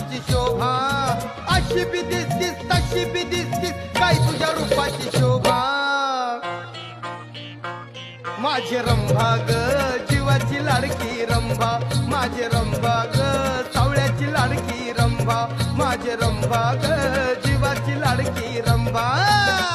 रूपाची शोभा, अशी बी दिसतीस तशी बी दिसतीस, काय तुझ्या रूपाची शोभा. माझे रंभा ग जीवाची लाडकी रंभा, माझे रंभा ग सावळ्याची लाडकी रंभा, माझे रंभा ग जीवाची लाडकी रंभा.